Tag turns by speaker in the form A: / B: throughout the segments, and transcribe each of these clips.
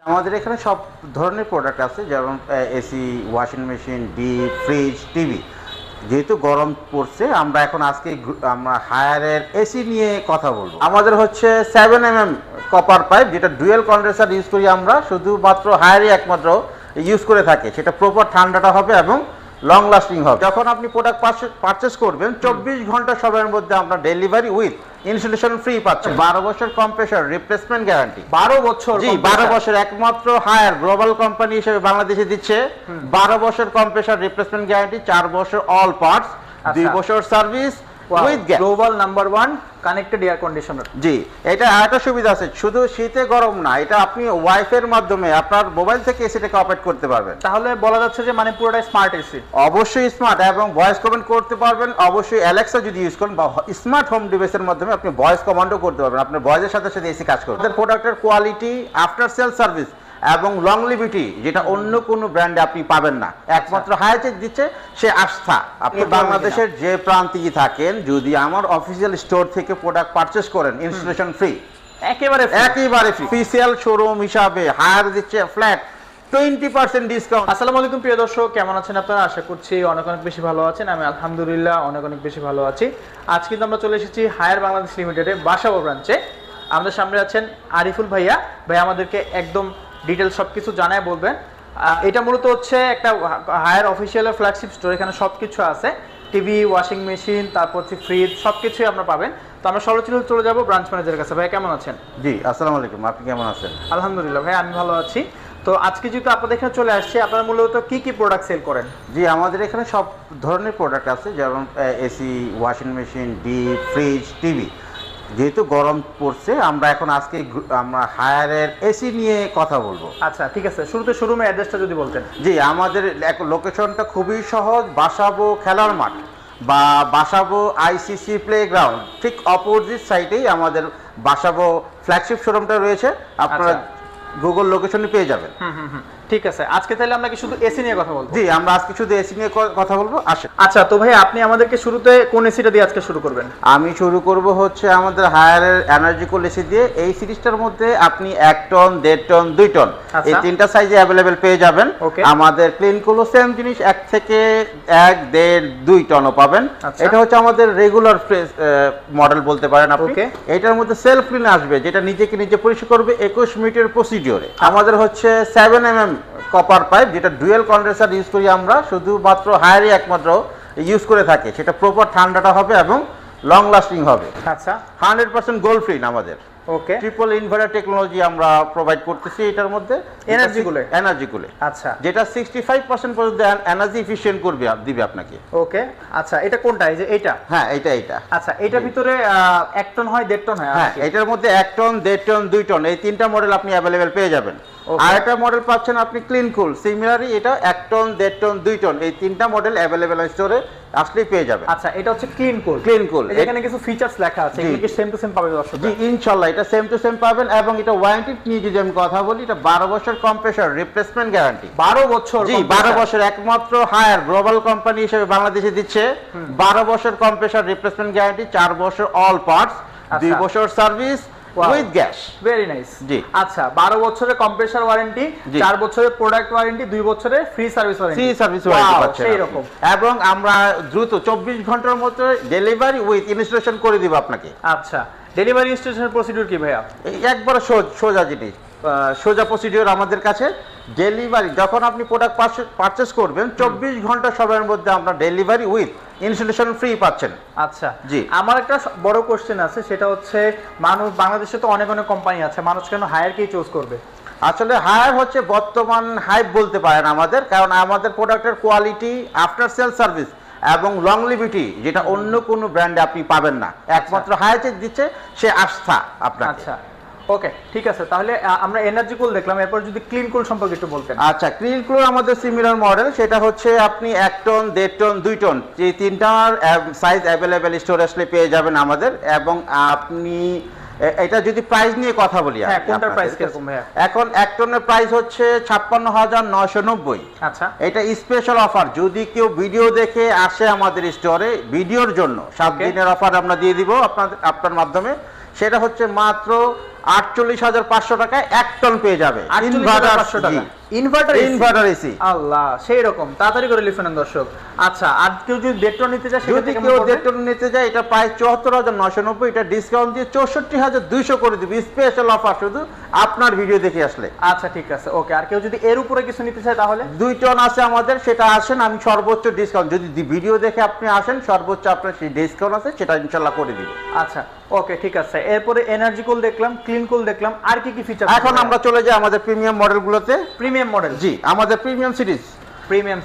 A: আমাদের এখানে সব ধরনের প্রোডাক্ট আছে, যেমন AC, washing machine, deep, fridge, TV. যেহেতু গরম পড়ছে, আমরা এখন আজকে আমরা হায়ারের এসি নিয়ে কথা বলবো। আমাদের হচ্ছে 7mm কপার পাইপ, যেটা ডুয়েল কন্ডেন্সার ইউজ করি আমরা, শুধুমাত্র হায়ারই একমাত্র ইউজ করে থাকে। সেটা প্রপার ঠান্ডাটা হবে এবং লং লাস্টিং হবে। যখন আপনি প্রোডাক্ট পারচেস করবেন 24 ঘন্টা সময়ের মধ্যে আমরা ডেলিভারি উইথ ইনস্টলেশন ফ্রি পাচ্ছেন। 12 বছর কম্প্রেসর রিপ্লেসমেন্ট গ্যারান্টি।
B: 12 বছর?
A: জি, 12 বছর। একমাত্র হায়ার গ্লোবাল কোম্পানি হিসেবে বাংলাদেশে দিচ্ছে 12 বছর কম্প্রেসর রিপ্লেসমেন্ট গ্যারান্টি, 4 বছর অল পার্টস, 2 বছর service with
B: global number 1 connected air conditioner.
A: জি, এটা আরেকটা সুবিধা আছে, শুধু শীতে গরম না, এটা আপনি ওয়াইফাই এর মাধ্যমে আপনার মোবাইল থেকে এসিটাকে অপারেট করতে পারবেন।
B: তাহলে বলা যাচ্ছে যে মানে পুরোটাই স্মার্ট এসি।
A: অবশ্যই স্মার্ট, এবং ভয়েস কমান্ড করতে পারবেন। অবশ্যই অ্যালেক্সা যদি ইউজ করেন বা স্মার্ট হোম ডিভাইসের মাধ্যমে আপনি ভয়েস কমান্ডও করতে পারবেন। আপনার ভয়েসের সাথে সাথে এসি কাজ করবে। আমাদের প্রোডাক্টের কোয়ালিটি, আফটার সেল সার্ভিস এবং লংলিভিটি, যেটা অন্য কোনো ব্র্যান্ডে আপনি পাবেন না। একমাত্র হায়ার দিচ্ছে সে আস্থা। আপনি বাংলাদেশের যে প্রান্তেই থাকেন, যদি আমার অফিসিয়াল স্টোর থেকে প্রোডাক্ট পারচেস করেন, ইনস্টলেশন ফ্রি,
B: একেবারে
A: ফ্রি। অফিসিয়াল শোরুম হিসাবে হায়ার দিচ্ছে ফ্ল্যাট 20% ডিসকাউন্ট।
B: আসসালামু আলাইকুম প্রিয় দর্শক, কেমন আছেন আপনারা? আশা করছি অনেক বেশি ভালো আছেন। আমি আলহামদুলিল্লাহ অনেক বেশি ভালো আছি। আজ কিন্তু আমরা চলে এসেছি হায়ার বাংলাদেশ লিমিটেডে বাসাবো ব্রাঞ্চে। আমাদের সামনে আছেন আরিফুল ভাইয়া। ভাই আমাদেরকে একদম ডিটেলস সবকিছু জানায় বলবেন। এটা মূলত হচ্ছে একটা হায়ার অফিসিয়াল ফ্ল্যাগশিপ স্টোর। এখানে সবকিছু আছে, টিভি, ওয়াশিং মেশিন, তারপর হচ্ছে ফ্রিজ, সবকিছুই আমরা পাবেন। তো আমরা সরাসরি চলে যাব ব্রাঞ্চ ম্যানেজারের কাছে। ভাই কেমন আছেন?
A: জি, আসসালামু আলাইকুম, আপনি কেমন আছেন?
B: আলহামদুলিল্লাহ ভাই, আমি ভালো আছি। তো আজকে যেহেতু আপনাদের এখানে চলে আসছে, আপনারা মূলত কি কি প্রোডাক্ট সেল করেন?
A: জি, আমাদের এখানে সব ধরনের প্রোডাক্ট আছে, যেমন AC, washing machine, deep, fridge, TV. যেহেতু গরম পড়ছে, আমরা এখন আজকে আমরা হায়ারের এসি নিয়ে কথা বলবো।
B: আচ্ছা ঠিক আছে, শুরুতে শোরুমের অ্যাড্রেসটা যদি বলতেন।
A: জি, আমাদের লোকেশনটা খুবই সহজ। বাসাবো খেলার মাঠ বা বাসাবো আইসিসি প্লেগ্রাউন্ড ঠিক অপোজিট সাইডেই আমাদের বাসাবো ফ্ল্যাগশিপ শোরুমটা রয়েছে। আপনারা গুগল লোকেশনে পেয়ে যাবেন।
B: ঠিক আছে, আজকে তাহলে আমরা কি শুধু এসি নিয়ে কথা বলবো?
A: জি, আমরা আজকে শুধু এসি নিয়ে কথা বলবো। আসেন।
B: আচ্ছা, তো ভাই আপনি আমাদেরকে শুরুতে কোন এসিটা দিয়ে আজকে শুরু করবেন?
A: আমি শুরু করব হচ্ছে আমাদের হায়ারের এনার্জি কুল এসি দিয়ে। এই সিরিজটার মধ্যে আপনি 1 টন, 1.5 টন, 2 টন এই তিনটা সাইজে অ্যাভেলেবেল পেয়ে যাবেন। আমাদের ক্লিন কুলও সেম জিনিস, 1 থেকে 1, 1.5, 2 টনও পাবেন। এটা হচ্ছে আমাদের রেগুলার মডেল বলতে পারেন আপনি। এটার মধ্যে সেলফ ক্লিন আসবে, যেটা নিজেকে নিজে পরিষ্কার করবে 21 মিনিটের প্রসিডিওরে। আমাদের হচ্ছে 7mm কপার পাইপ, যেটা ডুয়েল কন্ডেন্সার ইউজ করি আমরা, শুধুমাত্র হায়ারই একমাত্র ইউজ করে থাকে। সেটা প্রপার ঠান্ডাটা হবে এবং লং লাস্টিং হবে।
B: আচ্ছা,
A: 100% গোল্ড ফ্রি আমাদের।
B: ওকে,
A: ট্রিপল ইনভার্টার টেকনোলজি আমরা প্রোভাইড করতেছি এটার মধ্যে। এনার্জি কুলে,
B: আচ্ছা,
A: যেটা 65% পর্যন্ত এনার্জি এফিশিয়েন্ট করবে, দিবে আপনাকে।
B: ওকে, আচ্ছা, এটা কোনটা? এই যে এইটা?
A: হ্যাঁ, এটা।
B: আচ্ছা, এটার ভিতরে 1 টন হয়, 1.5 টন হয়?
A: হ্যাঁ, এটার মধ্যে 1 টন, 1.5 টন, 2 টন এই তিনটা মডেল আপনি অ্যাভেলেবেল পেয়ে যাবেন। আর একটা মডেল পাচ্ছেন আপনি ক্লিন কুল, সিমিলারলি এটা 1 টন, 1.5 টন, 2 টন এই তিনটা মডেল অ্যাভেলেবেল স্টোরে আসলেই পেয়ে যাবেন।
B: আচ্ছা, এটা হচ্ছে ক্লিন কুল। এখানে কিছু ফিচারস লেখা আছে, এগুলো কি সেম টু সেম পাবেন দর্শক?
A: জি, ইনশাআল্লাহ এটা সেম টু সেম পাবেন। এবং এটা ওয়ারেন্টি নিয়ে যদি আমি কথা বলি, এটা 12 বছর কম্প্রেসর রিপ্লেসমেন্ট গ্যারান্টি।
B: 12 বছর?
A: জি, 12 বছর। একমাত্র হায়ার গ্লোবাল কোম্পানি হিসেবে বাংলাদেশে দিচ্ছে 12 বছর কম্প্রেসর রিপ্লেসমেন্ট গ্যারান্টি, 4 বছর অল পার্টস, 2 বছর service with gas.
B: Very nice.
A: জি,
B: আচ্ছা, 12 বছরের কম্প্রেসর ওয়ারেন্টি, 4 বছরের প্রোডাক্ট ওয়ারেন্টি, 2 বছরের ফ্রি সার্ভিস ওয়ারেন্টি পাচ্ছেন। সেই রকম।
A: এবং আমরা দ্রুত 24 ঘন্টার মধ্যে ডেলিভারি উইথ ইনস্টলেশন করে দিব আপনাকে।
B: আচ্ছা, ডেলিভারি ইনস্টলেশনের প্রসিডিউর কি ভাইয়া?
A: একবার সোজা জিনিস, সোজা প্রসিডিউর আমাদের কাছে। ডেলিভারি যখন আপনি প্রোডাক্ট পারচেস করবেন 24 ঘন্টা সময়ের মধ্যে আমরা ডেলিভারি উইথ ইনস্টলেশন ফ্রি পাচ্ছেন।
B: আচ্ছা
A: জি,
B: আমার একটা বড় কোশ্চেন আছে, সেটা হচ্ছে মানুষ, বাংলাদেশে তো অনেক কোম্পানি আছে, মানুষ কেন হায়ারকেই চুজ করবে?
A: আসলে হায়ার হচ্ছে বর্তমান হাইপ বলতে পারেন আমাদের, কারণ আমাদের প্রোডাক্টের কোয়ালিটি, আফটার সেল সার্ভিস এবং লংলিভিটি, যেটা অন্য কোনো ব্র্যান্ডে আপনি পাবেন না। একমাত্র হায়ার দিচ্ছে সে আস্থা আপনাকে।
B: আচ্ছা, ওকে, ঠিক আছে। তাহলে আমরা এনার্জি কুল দেখলাম, এরপর যদি ক্লিন কুল সম্পর্কে একটু বলতেন।
A: আচ্ছা, ক্লিন কুল আমাদের সিমিলার মডেল, সেটা হচ্ছে আপনি 1 টন, 1.5 টন, 2 টন এই তিনটার সাইজ অ্যাভেলেবেল স্টোরে আসলে পেয়ে যাবেন আমাদের। এবং আপনি এটা যদি প্রাইস নিয়ে কথা বলি,
B: হ্যাঁ, কোনটার প্রাইস কিরকম ভাইয়া?
A: এখন 1 টনের প্রাইস হচ্ছে 56,990।
B: আচ্ছা,
A: এটা স্পেশাল অফার, যদি কেউ ভিডিও দেখে আসে আমাদের স্টোরে, ভিডিওর জন্য 7 দিনের অফার আমরা দিয়ে দিব আপনার মাধ্যমে। সেটা হচ্ছে মাত্র 48,500 টাকায় 1 টন পেয়ে যাবে।
B: 48,500 টাকা
A: ইনভার্টার এসি।
B: আল্লাহ, সেই রকম তাড়াতাড়ি করে লিখুন দর্শক। আচ্ছা, আর কেউ যদি 1.5 টন নিতে চায়,
A: যদি কেউ 1.5 টন নিতে যায়, এটা প্রাইস 74,990, এটা ডিসকাউন্ট দিয়ে 64,200 করে দিবে, স্পেশাল অফার শুধু আপনার ভিডিও দেখে আসলে।
B: আচ্ছা ঠিক আছে, ওকে। আর কেউ যদি এর উপরে কিছু নিতে চায় তাহলে
A: 2 টন আছে আমাদের, সেটা আসেন, আমি সর্বোচ্চ ডিসকাউন্ট, যদি ভিডিও দেখে আপনি আসেন, সর্বোচ্চ আপনার সেই ডিসকাউন্ট আছে, সেটা ইনশাআল্লাহ করে দিব।
B: আচ্ছা ওকে, ঠিক আছে। এরপরে এনার্জি কুল দেখলাম, ক্লিন কুল দেখলাম, আর কি কি ফিচার?
A: এখন আমরা চলে যাই আমাদের প্রিমিয়াম মডেলগুলোতে।
B: Premium model?
A: জি, আমাদের প্রিমিয়াম সিরিজ।
B: প্রিমিয়াম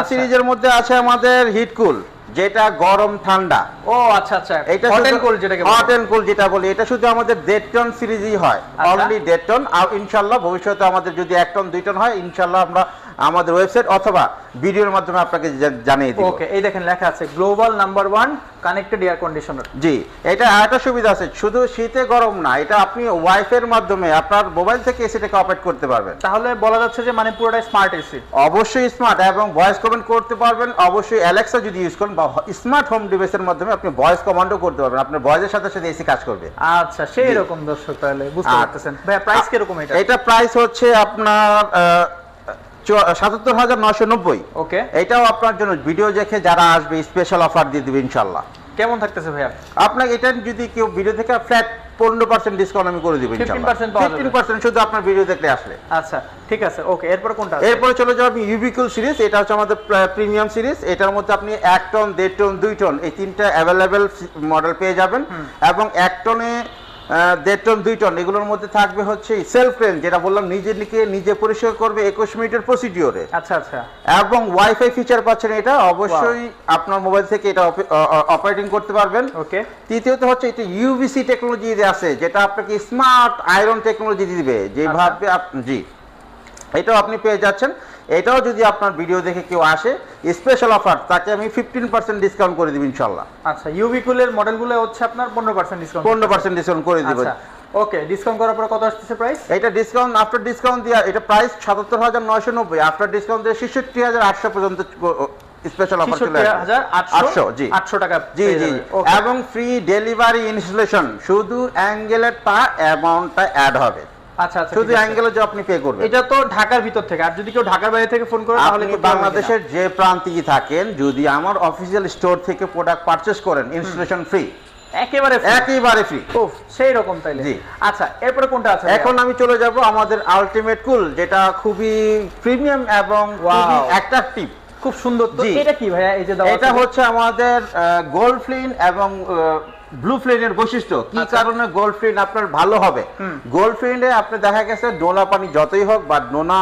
A: সিরিজের মধ্যে আছে আমাদের হিট কুল, যেটা গরম ঠান্ডা।
B: ও আচ্ছা আচ্ছা,
A: এটা
B: হট এন্ড কোল্ড যেটাকে বলে।
A: হট এন্ড কোল্ড যেটা বলি, এটা শুধু আমাদের 1.5 টন সিরিজই হয়, অনলি 1.5 টন। আর ইনশাআল্লাহ ভবিষ্যতে আমাদের যদি 1 টন 2 টন হয়, ইনশাআল্লাহ আমরা আমাদের ওয়েবসাইট অথবা ভিডিওর মাধ্যমে আপনাকে জানিয়ে দিব।
B: ওকে, এই দেখেন লেখা আছে global number 1 connected air conditioner.
A: জি, এটা একটা সুবিধা আছে, শুধু শীতে গরম না, এটা আপনি ওয়াইফাই এর মাধ্যমে আপনার মোবাইল থেকে এসিটাকে অপারেট করতে পারবেন।
B: তাহলে বলা যাচ্ছে যে মানে পুরোটাই স্মার্ট এসি।
A: অবশ্যই স্মার্ট, এবং ভয়েস কমান্ড করতে পারবেন। অবশ্যই অ্যালেক্সা যদি ইউজ করেন বা স্মার্ট হোম ডিভাইসের মাধ্যমে আপনি ভয়েস কমান্ডও করতে পারবেন, আপনার ভয়েসের সাথে সাথে এসি কাজ করবে।
B: আচ্ছা, সেই রকম দর্শক, তাহলে বুঝতে পারতেছেন। ভাই প্রাইস কি রকম এটা?
A: এটা প্রাইস হচ্ছে আপনার 77,990।
B: ওকে,
A: এটাও আপনার জন্য ভিডিও দেখে যারা আসবে স্পেশাল অফার দিয়ে দিবে ইনশাআল্লাহ।
B: কেমন থাকতেছে ভাইয়া?
A: আপনাকে এটা যদি কেউ ভিডিও থেকে ফ্ল্যাট 15% ডিসকাউন্ট আমি করে দিব ইনশাআল্লাহ। 15% শুধু আপনার ভিডিও দেখলে আসলে।
B: আচ্ছা ঠিক আছে, ওকে। এরপর কোনটা আছে?
A: এরপরে চলে যাব আমি ইউবিকুল সিরিজ। এটা হচ্ছে আমাদের প্রিমিয়াম সিরিজ। এটার মধ্যে আপনি 1 টন, 1.5 টন, 2 টন এই তিনটা অ্যাভেলেবেল মডেল পেয়ে যাবেন। এবং 1 টনে 1.5 টন, 2 টন এগুলোর মধ্যে থাকবে হচ্ছে সেলফ রেঞ্জ, যেটা বললাম নিজে পরিষ্কার করবে 21 মিনিটের প্রসিডিওরে।
B: আচ্ছা আচ্ছা,
A: এবং ওয়াইফাই ফিচার পাচ্ছেন। এটা অবশ্যই আপনার মোবাইল থেকে এটা অপারেটিং করতে পারবেন।
B: ওকে।
A: তৃতীয়ত হচ্ছে এটা ইউভিসি টেকনোলজি আছে, যেটা আপনাকে স্মার্ট আয়রন টেকনোলজি দিবে, যেভাবে জি, এটাও আপনি পেয়ে যাচ্ছেন। এটাও যদি আপনার ভিডিও দেখে কেউ আসে, স্পেশাল অফার, তাকে আমি 15% ডিসকাউন্ট করে দিব ইনশাআল্লাহ।
B: আচ্ছা, ইউবিকুলের মডেলগুলো হচ্ছে আপনার 15% ডিসকাউন্ট।
A: 15% ডিসকাউন্ট করে দিব।
B: আচ্ছা ওকে, ডিসকাউন্ট করার পর কত আসছে প্রাইস?
A: এটা ডিসকাউন্ট আফটার ডিসকাউন্ট দিয়া এটা প্রাইস 77,990, আফটার ডিসকাউন্ট দিয়ে 66,800 পর্যন্ত স্পেশাল অফার চলে আসবে।
B: 800 জি, 800 টাকা।
A: জি জি, এবং ফ্রি ডেলিভারি ইনস্টলেশন, শুধু অ্যাঙ্গেলের অ্যামাউন্টটা অ্যাড হবে।
B: আচ্ছা আচ্ছা,
A: শুধু অ্যাঙ্গেলে যে আপনি পে করবেন।
B: এটা তো ঢাকার ভিতর থেকে, আর যদি কেউ ঢাকার বাইরে থেকে ফোন করে তাহলে
A: আপনি বাংলাদেশের যে প্রান্তেই থাকেন, যদি আমার অফিশিয়াল স্টোর থেকে প্রোডাক্ট পারচেজ করেন, ইনস্টলেশন ফ্রি, একেবারে ফ্রি।
B: ওহ, সেই রকম তাইলে।
A: জি।
B: আচ্ছা, এরপরে কোনটা আছে?
A: এখন আমি চলে যাব আমাদের আলটিমেট কুল, যেটা খুবই প্রিমিয়াম এবং খুবই অ্যাট্রাকটিভ,
B: খুব সুন্দর। তো এটা কি ভাইয়া? এই যে
A: এটা হচ্ছে আমাদের গোল্ড ফ্লিন এবং ব্লু ফ্লিনের বৈশিষ্ট্য কি কারণে গোল্ড ফ্লিন আপনার ভালো হবে। গোল্ড ফ্লিনে আপনি দেখা গেছে নোনা পানি যতই হোক বা নোনা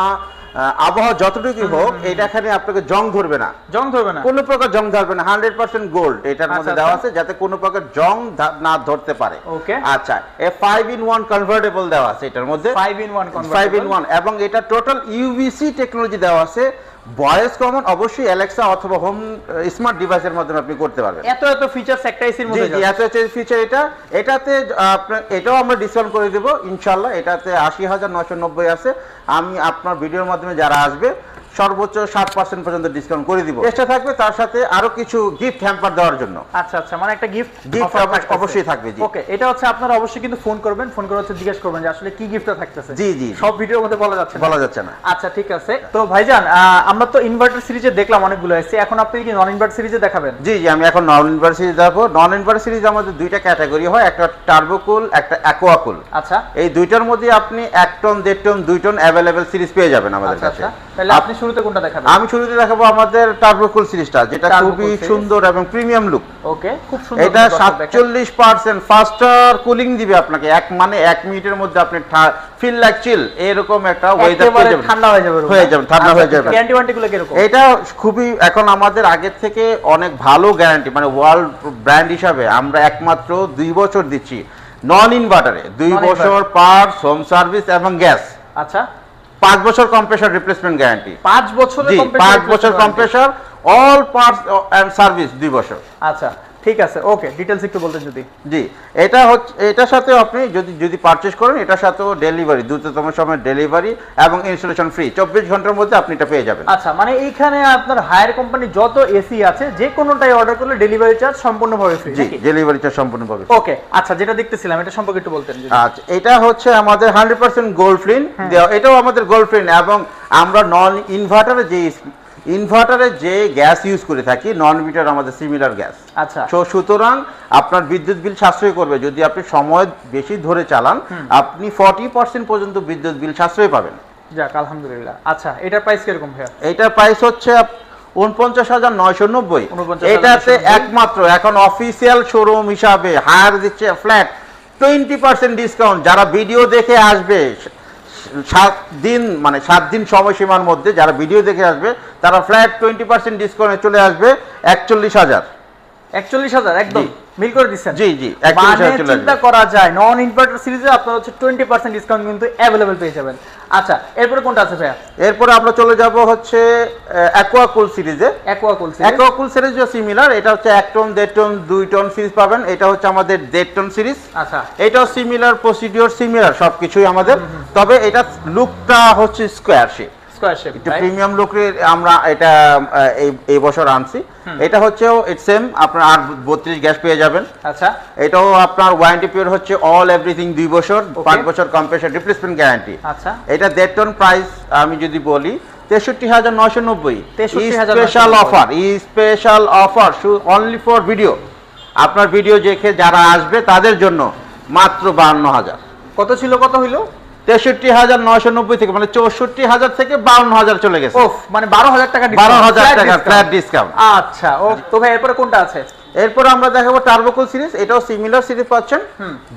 A: আবহাওয়া যতটুকুই হোক, এটা এখানে আপনাকে জং ধরবে না, কোনো প্রকার জং ধরবে না। 100% গোল্ড এটার মধ্যে দেওয়া আছে, যাতে কোনো প্রকার জং না ধরতে পারে। আচ্ছা, 5-in-1 কনভার্টেবল দেওয়া আছে এটার মধ্যে, 5-in-1, এবং এটা টোটাল ইউভিসি টেকনোলজি দেওয়া আছে। ভয়েস কমন অবশ্যই অ্যালেক্সা অথবা হোম স্মার্ট ডিভাইসের মাধ্যমে আপনি করতে পারবেন।
B: এত ফিচারস একটা এসির মধ্যে।
A: জি, এত ফিচার। এটাতে এটাও আমরা ডিসকাউন্ট করে দেব ইনশাআল্লাহ। এটাতে 80,990 আছে। আমি আপনার ভিডিওর মাধ্যমে যারা আসবে সর্বোচ্চ 7% পর্যন্ত ডিসকাউন্ট করে দিব। চেষ্টা থাকবে তার সাথে আরো কিছু গিফট হ্যাম্পার দেওয়ার জন্য।
B: আচ্ছা আচ্ছা, মানে একটা গিফট
A: অবশ্যই থাকবে। জি,
B: ওকে। এটা হচ্ছে আপনারা অবশ্যই কিন্তু ফোন করবেন, ফোন করে হচ্ছে জিজ্ঞেস করবেন যে আসলে কি গিফটটা থাকতেছে।
A: জি জি,
B: সব ভিডিওর মধ্যে বলা যাচ্ছে না। আচ্ছা ঠিক আছে। তো ভাইজান, আমরা তো ইনভার্টার সিরিজে দেখলাম অনেকগুলো আছে, এখন আপনি কি নন ইনভার্টার সিরিজে দেখাবেন?
A: জি জি, আমি এখন নন ইনভার্টার সিরিজ দেখাবো। নন ইনভার্টার সিরিজ আমাদের দুইটা ক্যাটাগরি হয়, একটা টার্বোকুল, একটা অ্যাকোয়াকুল।
B: আচ্ছা,
A: এই দুইটার মধ্যে আপনি 1 ton, 1.5 ton, 2 ton available series পেয়ে যাবেন আমাদের কাছে।
B: তাহলে আপনি শুরুতে কোনটা দেখাবেন?
A: আমি শুরুতে দেখাবো আমাদের টার্বোকুল সিরিজটা, যেটা খুবই সুন্দর এবং প্রিমিয়াম লুক।
B: ওকে, খুব সুন্দর।
A: এটা 47% ফাস্টার কুলিং দিবে আপনাকে। 1 মিনিটের মধ্যে আপনি ফিল লাইক চিল, এরকম একটা ওয়েদার পেয়ে যাবেন,
B: ঠান্ডা হয়ে যাবে। গ্যারান্টি ওয়ারেন্টিগুলো কি রকম?
A: এটা খুবই এখন আমাদের আগের থেকে অনেক ভালো গ্যারান্টি, মানে ওয়ার্ল্ড ব্র্যান্ড হিসাবে আমরা একমাত্র 2 বছর দিচ্ছি নন ইনভার্টারে। 2 বছর পার্টস, হোম সার্ভিস এবং গ্যাস।
B: আচ্ছা,
A: 5 বছর কম্প্রেসর রিপ্লেসমেন্ট গ্যারান্টি।
B: 5 বছর
A: compressor, all parts and service 2 বছর।
B: আচ্ছা ঠিক আছে, ওকে, ডিটেইলস একটু বলতেন যদি।
A: জি, এটা হচ্ছে, এটার সাথে আপনি যদি পারচেজ করেন, এটার সাথেও ডেলিভারি, দ্রুততম সময় ডেলিভারি এবং ইনস্টলেশন ফ্রি, 24 ঘন্টার মধ্যে আপনি এটা পেয়ে যাবেন।
B: আচ্ছা, মানে এইখানে আপনার হায়ার কোম্পানি যত এসি আছে যে কোনোটাই অর্ডার করলে ডেলিভারি চার্জ সম্পূর্ণভাবে ফ্রি।
A: জি, ডেলিভারি চার্জ সম্পূর্ণভাবে।
B: ওকে, আচ্ছা, যেটা দেখতেছিলাম এটা সম্পর্কে একটু বলতেন যদি।
A: আচ্ছা, এটা হচ্ছে আমাদের 100% গোল্ড ফিন, এটাও আমাদের গোল্ড ফিন, এবং আমরা নন ইনভার্টারে যে গ্যাস ইউজ করে থাকি, নন মিটার আমাদের সিমিলার গ্যাস।
B: আচ্ছা,
A: তো সুতরাং আপনার বিদ্যুৎ বিল সাশ্রয় করবে। যদি আপনি সময় বেশি ধরে চালান, আপনি 40% পর্যন্ত বিদ্যুৎ বিল সাশ্রয় পাবেন।
B: যাক, আলহামদুলিল্লাহ। আচ্ছা, এটার প্রাইস কিরকম ভাইয়া?
A: এটার প্রাইস হচ্ছে 49,990। এটাতে একমাত্র এখন অফিসিয়াল শোরুম হিসাবে হায়ার দিচ্ছে ফ্ল্যাট 20% ডিসকাউন্ট। যারা ভিডিও দেখে আসবে 7 দিন সময়সীমার মধ্যে যারা ভিডিও দেখে আসবে, তারা ফ্ল্যাট 20% ডিসকাউন্টে চলে আসবে 41,000।
B: 41,000 একদম মিল করে দিচ্ছেন?
A: জি জি,
B: মানে চিন্তা করা যায় নন ইনভার্টার সিরিজে আপনারা হচ্ছে 20% ডিসকাউন্ট কিন্তু अवेलेबल পেয়ে যাবেন। আচ্ছা, এরপরে কোনটা আছে ভাইয়া?
A: এরপরে আমরা চলে যাব হচ্ছে অ্যাকোয়াকুল সিরিজে। অ্যাকোয়াকুল সিরিজও সিমিলার, এটা হচ্ছে 1 টন, 1.5 টন, 2 টন সিরিজ পাবেন। এটা হচ্ছে আমাদের 1.5 টন সিরিজ।
B: আচ্ছা,
A: এটাও সিমিলার প্রসিডিওর, সিমিলার সবকিছুই আমাদের, তবে এটা লুকটা হচ্ছে স্কয়ার শেপ, একটু প্রিমিয়াম লুকের আমরা এটা এই বছর আনছি। এটা হচ্ছে সেম, আপনার আর 32 গ্যাস পেয়ে যাবেন।
B: আচ্ছা,
A: এটাও আপনার ওয়ারেন্টি পিরিয়ড হচ্ছে অল এভরিথিং 2 বছর, 5 বছর কম্প্রেসর রিপ্লেসমেন্ট গ্যারান্টি।
B: আচ্ছা,
A: এটা 1.5 টন প্রাইস আমি যদি বলি 63,990।
B: 63,990
A: special offer only for video. আপনার ভিডিও দেখে যারা আসবে তাদের জন্য মাত্র 52,000।
B: কত ছিল, কত হইলো?
A: 63,990 থেকে, মানে 64,000 থেকে 52,000 চলে গেছে।
B: ওফ, মানে 12,000 টাকা ডিসকাউন্ট,
A: 12,000 টাকা ফ্ল্যাট ডিসকাউন্ট।
B: আচ্ছা, ও তো ভাই এরপরে কোনটা আছে?
A: এরপর আমরা দেখাবো টার্বোকুল সিরিজ। এটাও সিমিলার সিরিজ পাচ্ছেন।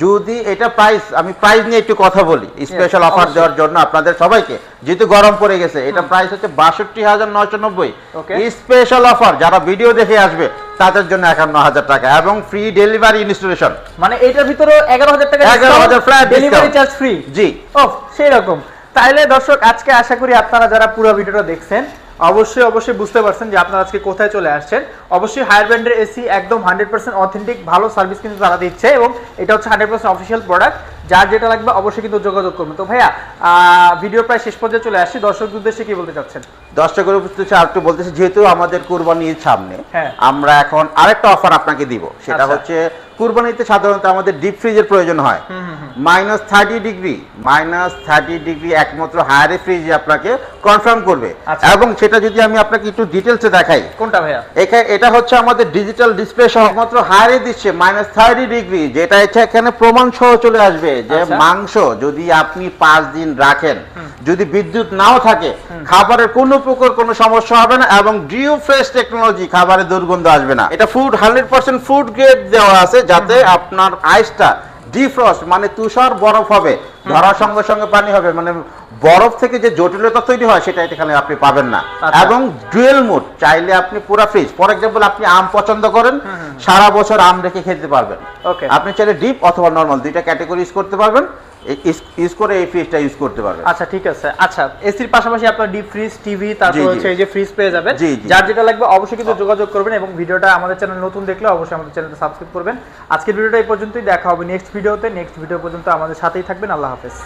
A: যদি এটা আমি প্রাইস নিয়ে একটু কথা বলি, স্পেশাল অফার দেওয়ার জন্য আপনাদের সবাইকে, যেহেতু গরম পড়ে গেছে। এটা প্রাইস হচ্ছে 62,990। স্পেশাল অফার যারা ভিডিও দেখে আসবে তাদের জন্য 51,000 টাকা এবং ফ্রি ডেলিভারি ইনস্টলেশন।
B: মানে এটার ভিতরে 11,000 টাকা
A: 11,000 ফ্ল্যাট
B: ডেলিভারি চার্জ ফ্রি।
A: জি,
B: ওফ, সেই রকম। তাইলে দর্শক, আজকে আশা করি আপনারা যারা পুরো ভিডিওটা দেখছেন অবশ্যই বুঝতে পারছেন যে আপনারা আজকে কোথায় চলে আসছেন। অবশ্যই হায়ার ব্র্যান্ডের এসি একদম 100% অথেন্টিক ভালো সার্ভিস কিন্তু তারা দিচ্ছে, এবং এটা হচ্ছে 100% অফিসিয়াল প্রোডাক্ট। যার যেটা লাগবে অবশ্যই কিন্তু যোগাযোগ করবেন। তো ভাইয়া, ভিডিও প্রায় শেষ পর্যায়ে চলে আসছি, দর্শকদের উদ্দেশ্যে কি বলতে চাচ্ছেন?
A: দর্শকের উদ্দেশ্যে আর একটু বলতেছি, যেহেতু আমাদের কুরবানি ঈদ সামনে, আমরা এখন আরেকটা অফার আপনাকে দিব। সেটা হচ্ছে কুরবানিতে সাধারণত আমাদের ডিপ ফ্রিজের প্রয়োজন হয়। -30 ডিগ্রি একমাত্র হায়ার ফ্রিজ আপনাকে কনফার্ম করবে। এবং সেটা যদি আমি আপনাকে একটু ডিটেলসে দেখাই।
B: কোনটা ভাইয়া?
A: এটা হচ্ছে আমাদের ডিজিটাল ডিসপ্লে সহ একমাত্র হায়ারে দিচ্ছে -30 ডিগ্রি, যেটা এখানে প্রমাণ সহ চলে আসবে যে মাংস যদি আপনি 5 দিন রাখেন, যদি বিদ্যুৎ নাও থাকে, খাবারের কোনো প্রকার কোনো সমস্যা হবে না, এবং ডিউ ফ্রেশ টেকনোলজি, খাবারের দুর্গন্ধ আসবে না। এটা 100% ফুড গ্রেড দেওয়া আছে, যাতে আপনার আইসটা ডিফ্রস্ট, মানে তুষার বরফ হবে, ধরার সঙ্গে সঙ্গে পানি হবে, মানে বরফ থেকে যে জটিলতা তৈরি হয় সেটা এখানে আপনি পাবেন না। এবং ডুয়েল মোড, চাইলে আপনি পুরো ফ্রিজ, ফর এক্সাম্পল আপনি আম পছন্দ করেন, সারা বছর আম রেখে খেতে পারবেন। আপনি চাইলে ডিপ অথবা নরমাল দুইটা ক্যাটাগরি ইউজ করতে পারবেন, ইউজ করে এই ফ্রিজটা ইউজ করতে পারবেন।
B: আচ্ছা, ঠিক আছে। আচ্ছা, এসির পাশাপাশি আপনার ডিপ ফ্রিজ, টিভি, তারপর হচ্ছে এই যে ফ্রিজ পেয়ে যাবেন। যার যেটা লাগবে অবশ্যই কিন্তু যোগাযোগ করবেন, এবং ভিডিওটা আমাদের চ্যানেল নতুন দেখলে অবশ্যই আমাদের চ্যানেলটা সাবস্ক্রাইব করবেন। আজকের ভিডিওটা এই পর্যন্তই, দেখা হবে নেক্সট ভিডিওতে। নেক্সট ভিডিও পর্যন্ত আমাদের সাথেই থাকবেন। আল্লাহ হাফেজ।